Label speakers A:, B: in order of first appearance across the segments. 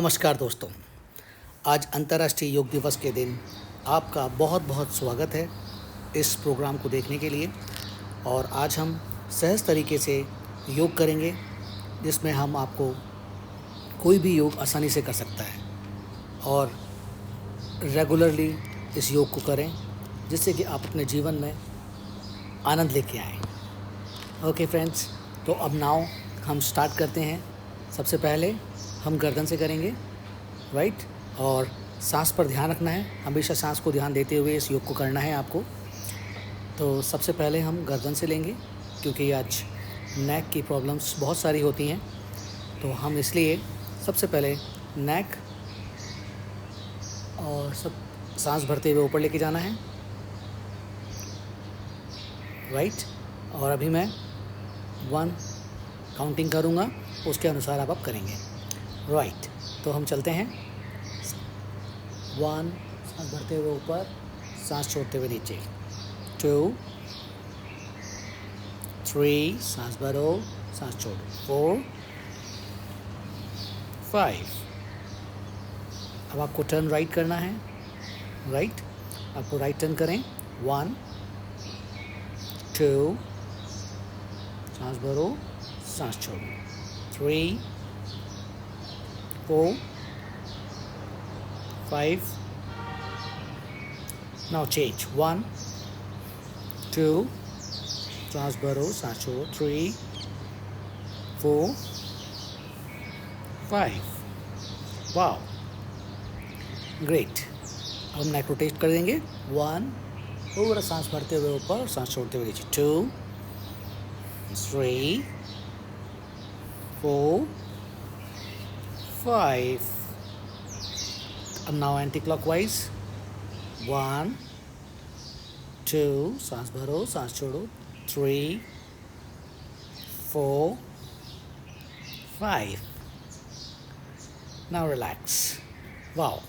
A: नमस्कार दोस्तों। आज अंतर्राष्ट्रीय योग दिवस के दिन आपका बहुत बहुत स्वागत है इस प्रोग्राम को देखने के लिए। और आज हम सहज तरीके से योग करेंगे, जिसमें हम आपको कोई भी योग आसानी से कर सकता है और रेगुलरली इस योग को करें, जिससे कि आप अपने जीवन में आनंद लेके आएँ। ओके फ्रेंड्स, तो अब नाउ हम स्टार्ट करते हैं। सबसे पहले हम गर्दन से करेंगे, राइट, और सांस पर ध्यान रखना है। हमेशा सांस को ध्यान देते हुए इस योग को करना है आपको। तो सबसे पहले हम गर्दन से लेंगे, क्योंकि आज नेक की प्रॉब्लम्स बहुत सारी होती हैं, तो हम इसलिए सबसे पहले नेक और सब सांस भरते हुए ऊपर लेके जाना है, राइट। और अभी मैं 1 काउंटिंग करूँगा, उसके अनुसार आप करेंगे, राइट। तो हम चलते हैं। 1, सांस भरते हुए ऊपर, सांस छोड़ते हुए नीचे। 2, 3, सांस भरो, सांस छोड़ो। 4, 5। अब आपको टर्न राइट करना है, राइट। आपको राइट टर्न करें। 1, 2, सांस भरो, सांस छोड़ो। 3, 4, 5. Now change. 1, 2, सांस भरो, सांस छोड़ो। 3, 4, 5. Wow, great. अब हम नेक रोटेट कर देंगे। 1, पूरा सांस भरते हुए ऊपर, सांस छोड़ते हुए नीचे। 2, 3, 4, 5. अब नाउ एंटी क्लॉकवाइज। 1, 2, सांस भरो, सांस छोड़ो। 3, 4, 5. Now relax. वाओ,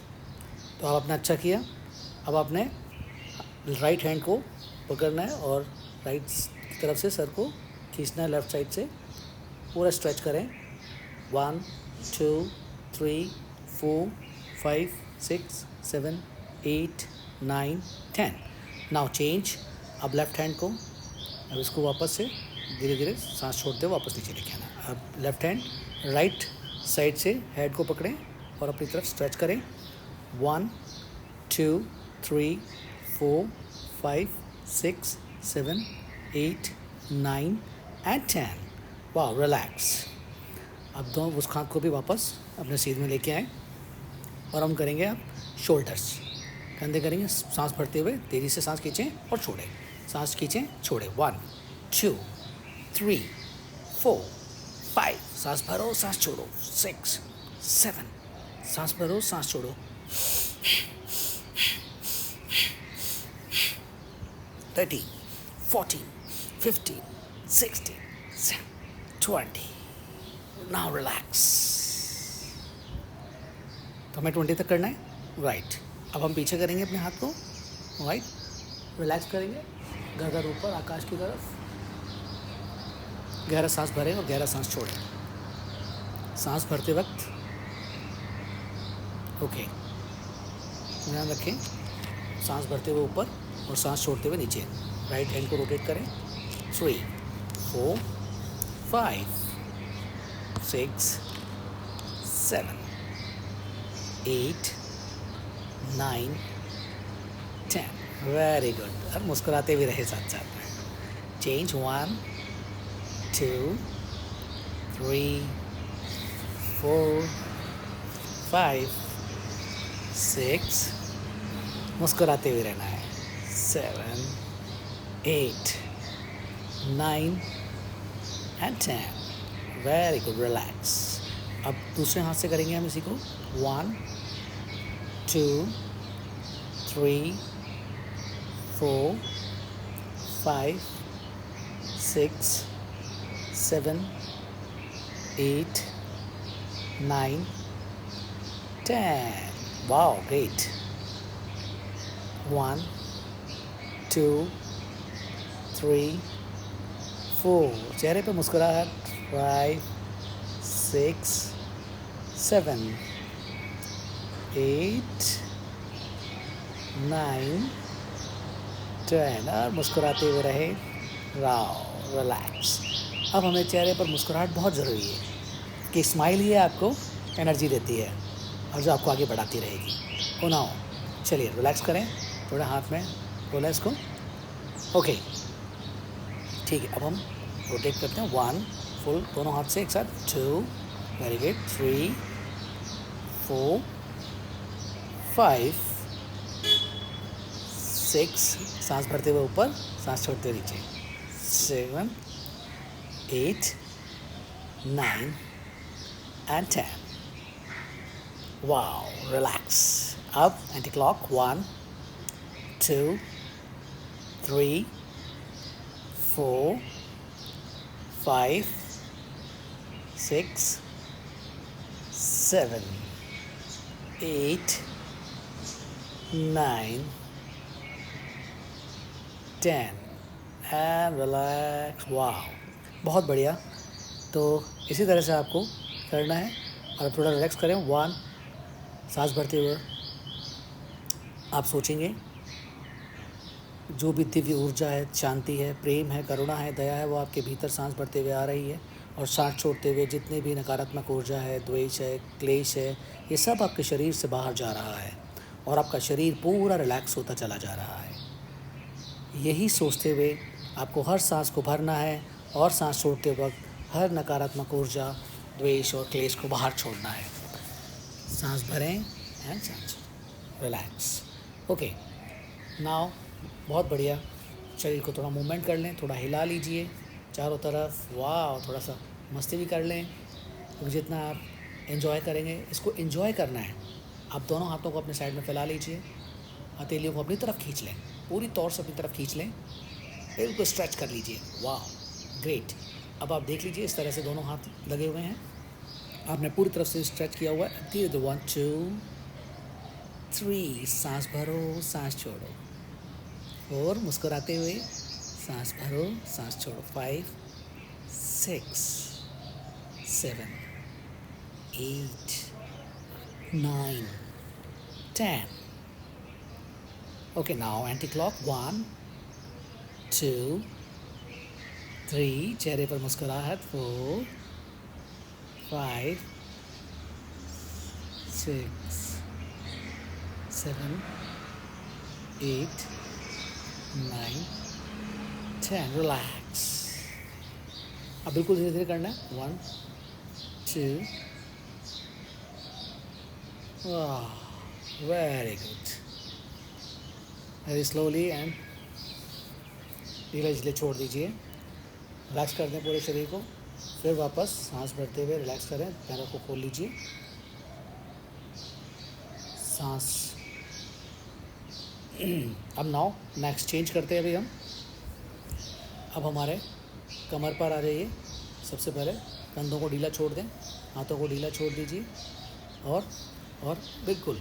A: तो आप अपना अच्छा किया। अब आपने राइट हैंड को पकड़ना है और राइट की तरफ से सर को खींचना है, लेफ्ट साइड से पूरा स्ट्रेच करें। 1, 2, 3, 4, 5, 6, 7, 8, 9, 10. Now change. अब लेफ्ट हैंड को, अब इसको वापस से धीरे धीरे सांस छोड़ते हुए वापस नीचे लेके आना। अब लेफ्ट हैंड राइट साइड से हेड को पकड़ें और अपनी तरफ स्ट्रेच करें। 1, 2, 3, 4, 5, 6, 7, 8, 9 and 10. वाह, रिलैक्स। अब दोनों उस हाथ को भी वापस अपने सीध में लेके आए और हम करेंगे अब शोल्डर्स। कंधे करेंगे, सांस भरते हुए तेज़ी से सांस खींचें और छोड़ें, सांस खींचें, छोड़ें। 1, 2, 3, 4, 5, सांस भरो, सांस छोड़ो। 6, 7, सांस भरो, सांस छोड़ो। 13, 14, 15, 16, 20. Now relax. तो हमें 20 तक करना है, राइट। अब हम पीछे करेंगे अपने हाथ को, राइट। रिलैक्स करेंगे, गर्दन ऊपर आकाश की तरफ। गहरा सांस भरें और गहरा सांस छोड़ें। सांस भरते वक्त ओके, ध्यान रखें, सांस भरते हुए ऊपर और सांस छोड़ते हुए नीचे। राइट हैंड को रोटेट करें। 3, 4, 5, 6, 7, 8, 9, 10. Very good. और मुस्कुराते भी रहे साथ साथ में। चेंज। 1, 2, 3, 4, 5, 6, मुस्कुराते हुए रहना है। 7, 8, 9 and 10. Very good, relax. अब दूसरे हाथ से करेंगे हम इसी को। 1, 2, 3, 4, 5, 6, 7, 8, 9, 10. Wow, great. 1, 2, 3, 4, चेहरे पे मुस्कुराहट। 5, 6, 7, 8, 9, 10 और मुस्कुराते हुए रहे। Wow, relax. अब हमें चेहरे पर मुस्कुराहट बहुत ज़रूरी है कि स्माइल ही आपको एनर्जी देती है और जो आपको आगे बढ़ाती रहेगी। ओ नाउ, चलिए रिलैक्स करें, थोड़ा हाथ में बोला इसको। ओके, ठीक है। अब हम रोटेट करते हैं। 1 फुल, दोनों हाथ से एक साथ। 2, वेरी गुड। 3, 4, 5, 6, सांस भरते हुए ऊपर, सांस छोड़ते हुए नीचे। 7, 8, 9 and 10. Wow, relax. Up, anti-clock. 1, 2, 3, 4, 5, 6, 7, 8, 9, 10 and relax. वाह, बहुत बढ़िया। तो इसी तरह से आपको करना है और थोड़ा रिलैक्स करें। 1, सांस भरते हुए आप सोचेंगे जो भी दिव्य ऊर्जा है, शांति है, प्रेम है, करुणा है, दया है, वो आपके भीतर सांस भरते हुए आ रही है। और सांस छोड़ते हुए जितने भी नकारात्मक ऊर्जा है, द्वेष है, क्लेश है, ये सब आपके शरीर से बाहर जा रहा है और आपका शरीर पूरा रिलैक्स होता चला जा रहा है। यही सोचते हुए आपको हर सांस को भरना है और सांस छोड़ते वक्त हर नकारात्मक ऊर्जा, द्वेष और क्लेश को बाहर छोड़ना है। सांस भरें एंड सांस रिलैक्स। ओके, नाउ बहुत बढ़िया। शरीर को थोड़ा मूवमेंट कर लें, थोड़ा हिला लीजिए चारों तरफ। वाह, थोड़ा सा मस्ती भी कर लें, क्योंकि जितना आप एंजॉय करेंगे, इसको एंजॉय करना है। आप दोनों हाथों को अपने साइड में फैला लीजिए, हथेलियों को अपनी तरफ खींच लें, पूरी तौर से अपनी तरफ खींच लें, बिल्कुल स्ट्रेच कर लीजिए। वाह, ग्रेट। अब आप देख लीजिए, इस तरह से दोनों हाथ लगे हुए हैं, आपने पूरी तरफ से स्ट्रेच किया हुआ है। धीरे धीरे 1, 2, 3, सांस भरो, सांस छोड़ो। 4, मुस्कुराते हुए सांस भरो, सांस छोड़ो। 5, 6, 7, 8, 9, 10. Okay, now anti-clock. 1, 2, 3, चेहरे पर मुस्कुराहट। 4, 5, 6, 7, 8, 9, 10. रिलैक्स। अब बिल्कुल धीरे धीरे करना है। 1, 2, very good. Very slowly and धीरे धीरे छोड़ दीजिए। रिलैक्स कर दें पूरे शरीर को। फिर वापस सांस भरते हुए रिलैक्स करें, पैरों को खोल लीजिए। सांस अब नाउ नेक्स्ट चेंज करते हैं अभी हम। अब हमारे कमर पर आ जाइए। सबसे पहले कंधों को ढीला छोड़ दें, हाथों को ढीला छोड़ दीजिए और बिल्कुल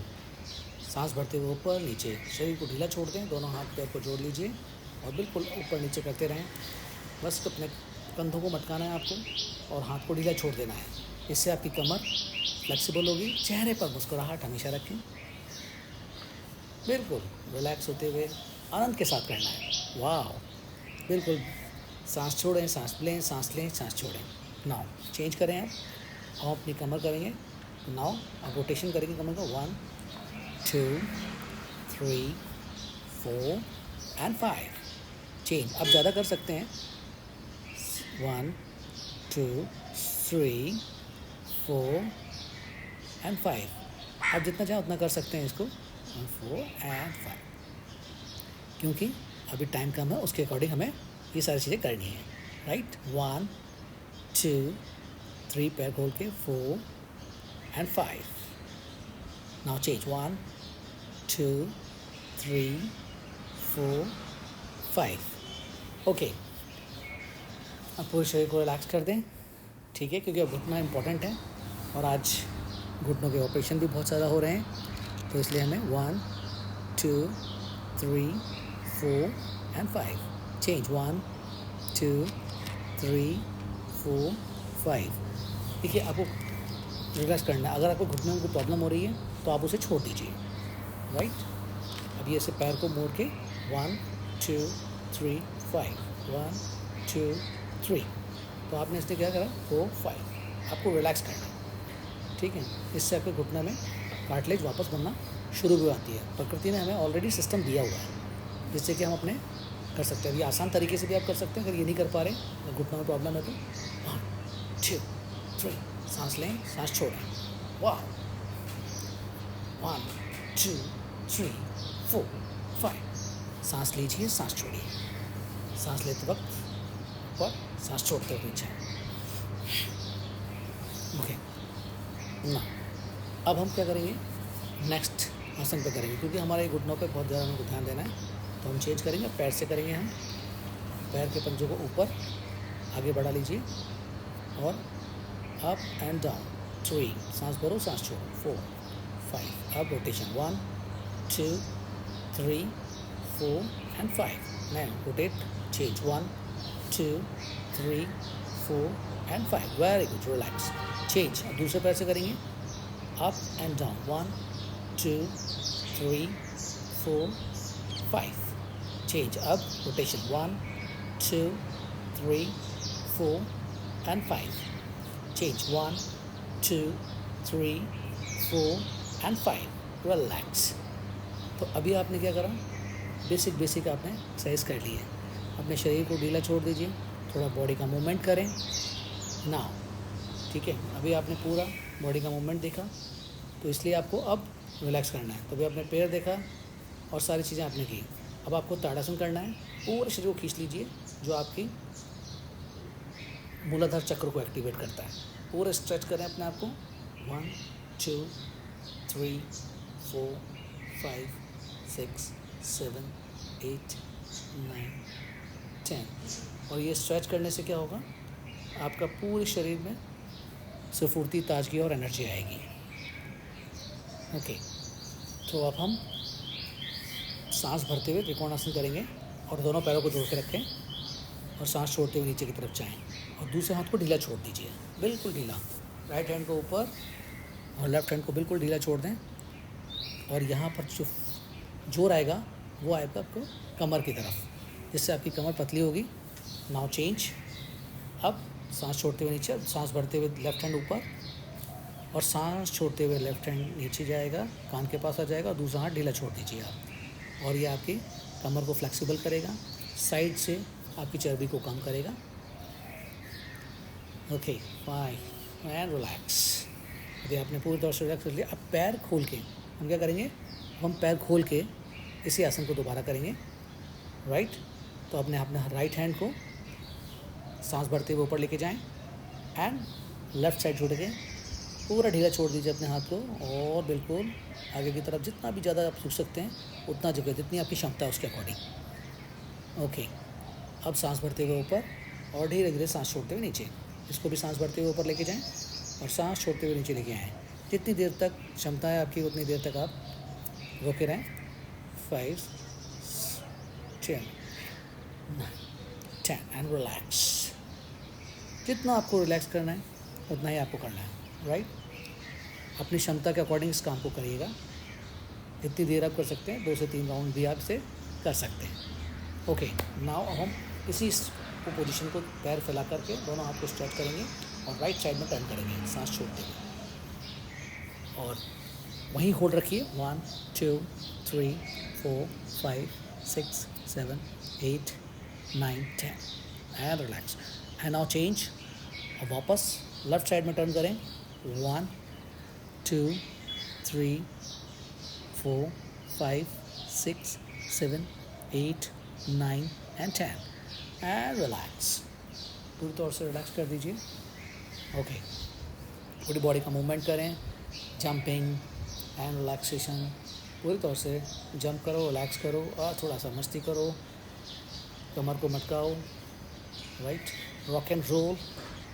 A: सांस भरते हुए ऊपर नीचे, शरीर को ढीला छोड़ दें। दोनों हाथ पैर को जोड़ लीजिए और बिल्कुल ऊपर नीचे करते रहें। बस अपने कंधों को मटकाना है आपको और हाथ को ढीला छोड़ देना है। इससे आपकी कमर फ्लेक्सिबल होगी। चेहरे पर मुस्कुराहट हमेशा रखें, बिल्कुल रिलैक्स होते हुए आनंद के साथ करना है। वाह, बिल्कुल सांस छोड़ें, सांस लें, सांस लें, सांस छोड़ें। नाउ चेंज करें आप। हम अपनी कमर करेंगे। नाउ आप रोटेशन करेंगे कमर का। 1, 2, 3, 4 एंड 5। चेंज आप ज़्यादा कर सकते हैं। 1, 2, 3, 4 एंड 5। आप जितना चाहें उतना कर सकते हैं इसको। 4 एंड 5, क्योंकि अभी टाइम कम है, उसके अकॉर्डिंग हमें ये सारी चीज़ें करनी है। राइट। 1, 2, 3 पैर खोल के 4 एंड 5। Now change 1, 2, 3, 4, 5। ओके, अब पूरे शरीर को रिलैक्स कर दें। ठीक है, क्योंकि अब घुटना इम्पोर्टेंट है और आज घुटनों के ऑपरेशन भी बहुत ज़्यादा हो रहे हैं, तो इसलिए हमें 1, 2, 3, 4 एंड 5। चेंज 1, 2, 3, 4, 5। देखिए, आपको रिलैक्स करना है। अगर आपको घुटने में कोई प्रॉब्लम हो रही है तो आप उसे छोड़ दीजिए, राइट। अब ये ऐसे पैर को मोड़ के 1 2 3 5, 1 2 3, तो आपने इसने क्या करा 4 5, आपको रिलैक्स करना है, ठीक है। इससे आपके घुटने में कार्टिलेज वापस बनना शुरू भी आती है। प्रकृति ने हमें ऑलरेडी सिस्टम दिया हुआ है जिससे कि हम अपने कर सकते हैं। ये आसान तरीके से भी आप कर सकते हैं। अगर ये नहीं कर पा रहे, अगर घुटनों में प्रॉब्लम है तो 1 2 3, सांस लें, सांस छोड़ें, 1 1 2 3 4 5, सांस लीजिए, सांस छोड़िए, सांस लेते वक्त ऊपर, सांस छोड़ते वक्त नीचे। ओके ना, अब हम क्या करेंगे, नेक्स्ट आसन पे करेंगे, क्योंकि हमारे घुटनों पे बहुत ज़्यादा हमको ध्यान देना है। तो हम चेंज करेंगे, पैर से करेंगे। हम पैर के पंजों को ऊपर आगे बढ़ा लीजिए और अप एंड डाउन 3, सांस भरो, सांस छोड़ो, 4 5, अब rotation 1 2 3 4 and 5, then rotate, change 1 2 3 4 and 5, very good, relax, change। अब दूसरे पैर से करेंगे, अप एंड डाउन 1 2 3 4 5, change, अब rotation 1 2 3 4 and 5, change 1 2 3 4 and 5, relax। तो अभी आपने क्या करा, बेसिक आपने एक्सरसाइज कर ली है। अपने शरीर को ढीला छोड़ दीजिए, थोड़ा बॉडी का मूवमेंट करें ना, ठीक है। अभी आपने पूरा बॉडी का मूवमेंट देखा, तो इसलिए आपको अब रिलैक्स करना है। तो अभी आपने पैर देखा और सारी चीज़ें आपने की। अब आपको ताड़ासन करना है, पूरे शरीर को खींच लीजिए, जो आपकी मूलाधार चक्र को एक्टिवेट करता है। पूरे स्ट्रेच करें अपने आप को, 1 2 3 4 5 6 7 8 9 10। और ये स्ट्रेच करने से क्या होगा, आपका पूरे शरीर में से फुर्ती, ताजगी और एनर्जी आएगी। ओके, तो अब हम सांस भरते हुए त्रिकोणासन करेंगे और दोनों पैरों को जोड़ के रखें और सांस छोड़ते हुए नीचे की तरफ जाएं और दूसरे हाथ को ढीला छोड़ दीजिए, बिल्कुल ढीला। राइट हैंड को ऊपर और लेफ्ट हैंड को बिल्कुल ढीला छोड़ दें और यहाँ पर जो जोर आएगा वो आएगा आपको कमर की तरफ, जिससे आपकी कमर पतली होगी। नाउ चेंज, अब सांस छोड़ते हुए नीचे, सांस भरते हुए लेफ्ट हैंड ऊपर और सांस छोड़ते हुए लेफ्ट हैंड नीचे जाएगा, कान के पास आ जाएगा और दूसरा हाथ ढीला छोड़ दीजिए आप। और ये आपकी कमर को फ्लेक्सिबल करेगा, साइड से आपकी चर्बी को कम करेगा। Okay, fine and relax. अभी आपने पूरी तरह से रिलैक्स कर लिया। अब पैर खोल के हम क्या करेंगे, हम पैर खोल के इसी आसन को दोबारा करेंगे, राइट। तो अपने अपने राइट हैंड को सांस भरते हुए ऊपर लेके जाएं एंड लेफ़्ट साइड छोड़ के पूरा ढीला छोड़ दीजिए अपने हाथ को और बिल्कुल आगे की तरफ जितना भी ज़्यादा आप झुक सकते हैं उतना जगह, जितनी आपकी क्षमता है उसके अकॉर्डिंग। ओके, अब सांस भरते हुए ऊपर और धीरे धीरे सांस छोड़ते हुए नीचे। इसको भी सांस भरते हुए ऊपर लेके जाएं और सांस छोड़ते हुए नीचे लेके आएँ। जितनी देर तक क्षमता है आपकी उतनी देर तक आप रोके रहें। 5 10 9 10 एंड रिलैक्स। जितना आपको रिलैक्स करना है उतना ही आपको करना है, राइट। अपनी क्षमता के अकॉर्डिंग इस काम को करिएगा। जितनी देर आप कर सकते हैं, 2 से 3 राउंड भी आप इसे कर सकते हैं। ओके, नाउ हम इसी पोजीशन को पैर फैला करके दोनों हाथ को स्ट्रेच करेंगे और राइट साइड में टर्न करेंगे सांस छोड़ते हुए और वहीं होल्ड रखिए। 1 2 3 4 5 6 7 8 9 10 and relax. And now change, और वापस लेफ्ट साइड में टर्न करें। 1 2 3 4 5 6 7 8 9 एंड 10 एंड रिलैक्स। पूरी तौर से रिलैक्स कर दीजिए। ओके, पूरी बॉडी का मूवमेंट करें, जंपिंग एंड रिलैक्सेशन। पूरी तौर से जंप करो, रिलैक्स करो और थोड़ा सा मस्ती करो, कमर को मटकाओ, राइट। रॉक एंड रोल,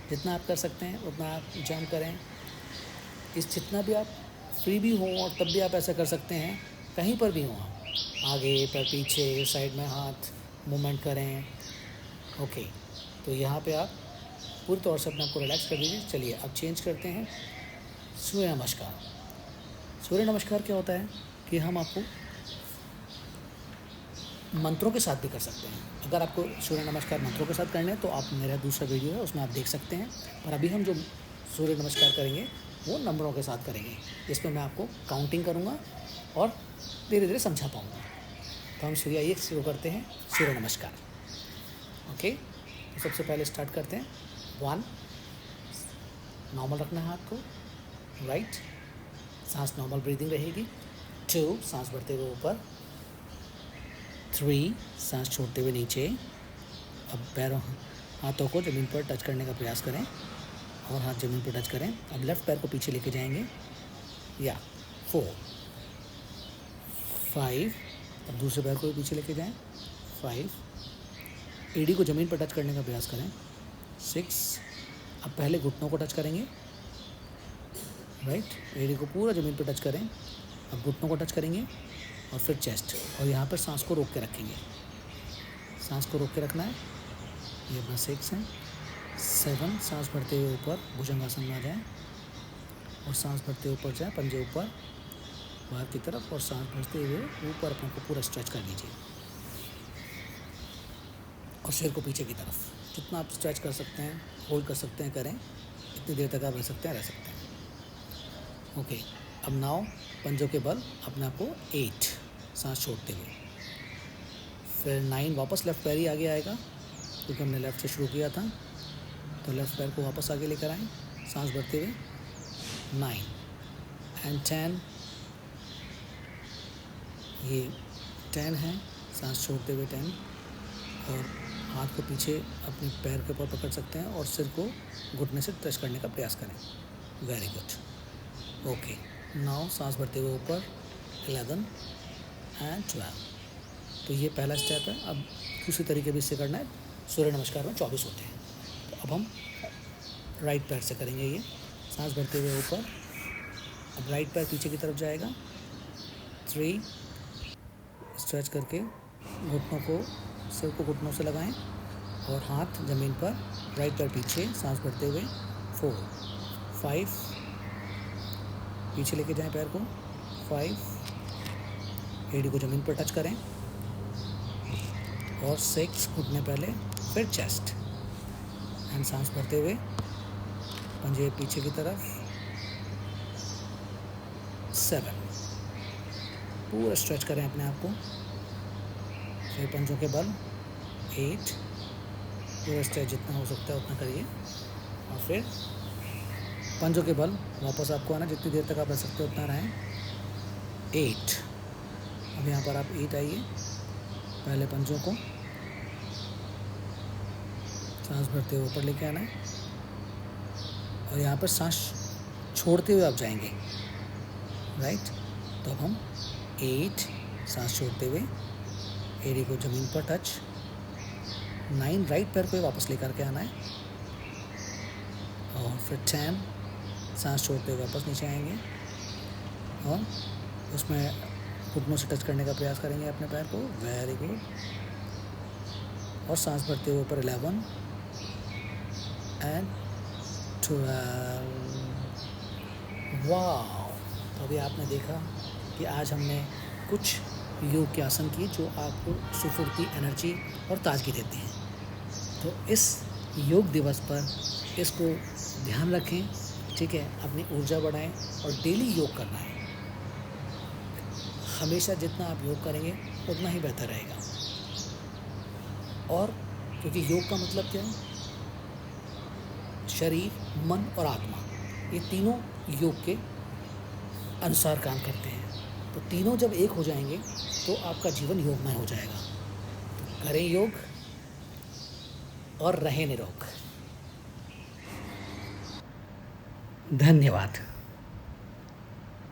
A: जितना आप कर सकते हैं उतना आप जंप करें। इस जितना भी आप फ्री भी हों और तब भी आप ऐसा कर सकते हैं, कहीं पर भी हों आप, आगे पर पीछे साइड में हाथ मूवमेंट करें। ओके, तो यहाँ पे आप पूरी तौर से अपने आप को रिलैक्स कर दीजिए। चलिए अब चेंज करते हैं, सूर्य नमस्कार। सूर्य नमस्कार क्या होता है कि हम आपको मंत्रों के साथ भी कर सकते हैं। अगर आपको सूर्य नमस्कार मंत्रों के साथ करने हैं तो आप मेरा दूसरा वीडियो है उसमें आप देख सकते हैं। और अभी हम जो सूर्य नमस्कार करेंगे वो नंबरों के साथ करेंगे, जिसमें मैं आपको काउंटिंग करूँगा और धीरे धीरे समझा पाऊँगा। तो हम आइए शुरू करते हैं सूर्य नमस्कार। ओके, तो सबसे पहले स्टार्ट करते हैं। 1, नॉर्मल रखना है हाथ को, राइट, सांस नॉर्मल ब्रीदिंग रहेगी। 2, सांस बढ़ते हुए ऊपर। 3, सांस छोड़ते हुए नीचे। अब पैरों हाथों को ज़मीन पर टच करने का प्रयास करें और हाथ ज़मीन पर टच करें। अब लेफ़्ट पैर को पीछे लेके जाएंगे, या 4, 5, अब दूसरे पैर को भी पीछे लेके जाएं। 5, एड़ी को ज़मीन पर टच करने का प्रयास करें। 6, अब पहले घुटनों को टच करेंगे, राइट, एड़ी को पूरा ज़मीन पर टच करें। अब घुटनों को टच करेंगे और फिर चेस्ट, और यहाँ पर सांस को रोक के रखेंगे। सांस को रोक के रखना है। ये अपना 6 है। 7, सांस भरते हुए ऊपर भुजंगासन में आ जाएं और सांस भरते ऊपर जाएं, पंजे ऊपर बाहर की तरफ, और सांस भरते हुए ऊपर अपने को पूरा स्ट्रेच कर लीजिए और सिर को पीछे की तरफ। जितना आप स्ट्रेच कर सकते हैं, होल्ड कर सकते हैं, करें। इतनी देर तक आप रह सकते हैं। ओके, अब नाव पंजों के बल अपने आप को 8, सांस छोड़ते हुए। फिर 9, वापस लेफ़्ट पैर ही आगे आएगा क्योंकि हमने लेफ़्ट से शुरू किया था। तो लेफ़्ट पैर को वापस आगे लेकर आएँ, सांस भरते हुए। 9 एंड 10, ये 10 है, सांस छोड़ते हुए 10, और हाथ को पीछे अपने पैर के ऊपर पकड़ सकते हैं और सिर को घुटने से टच करने का प्रयास करें। Very good. ओके, नाउ सांस भरते हुए ऊपर 11 एंड 12। तो ये पहला स्टेप है। अब दूसरी तरीके भी इससे करना है। सूर्य नमस्कार में 24 होते हैं। तो अब हम राइट पैर से करेंगे ये। सांस भरते हुए ऊपर, अब राइट पैर पीछे की तरफ जाएगा। 3, स्ट्रेच करके घुटनों को, सिर को घुटनों से लगाएं और हाथ ज़मीन पर, राइट पैर पीछे, सांस भरते हुए। 4, 5, पीछे लेके जाएं पैर को। 5, एड़ी को ज़मीन पर टच करें और 6, घुटने पहले, फिर चेस्ट एंड सांस भरते हुए पंजे पीछे की तरफ। 7, पूरा स्ट्रेच करें अपने आप को। फिर पंजों के बल 8, पूरा स्ट्रेच जितना हो सकता है उतना करिए। और फिर पंजों के बल वापस आपको आना, जितनी देर तक आप रह सकते हो उतना रहें। 8, अब यहाँ पर आप 8 आइए। पहले पंजों को सांस भरते हुए ऊपर लेके आना है और यहाँ पर सांस छोड़ते हुए आप जाएंगे, राइट। तो अब हम 8, सांस छोड़ते हुए, एड़ी को ज़मीन पर टच। 9, राइट पैर को वापस लेकर के आना है और फिर 10, सांस छोड़ते हुए वापस नीचे आएंगे और उसमें घुटनों से टच करने का प्रयास करेंगे अपने पैर को। Very good. और सांस भरते हुए ऊपर 11 एंड 12। वाह! तो अभी आपने देखा कि आज हमने कुछ योग के आसन किए जो आपको सुफुर्ती, एनर्जी और ताजगी देते हैं। तो इस योग दिवस पर इसको ध्यान रखें, ठीक है। अपनी ऊर्जा बढ़ाएं और डेली योग करना है। हमेशा जितना आप योग करेंगे उतना ही बेहतर रहेगा। और क्योंकि योग का मतलब क्या है, शरीर, मन और आत्मा, ये तीनों योग के अनुसार काम करते हैं। तो तीनों जब एक हो जाएंगे तो आपका जीवन योगमय हो जाएगा। तो करें योग और रहें निरोग। धन्यवाद।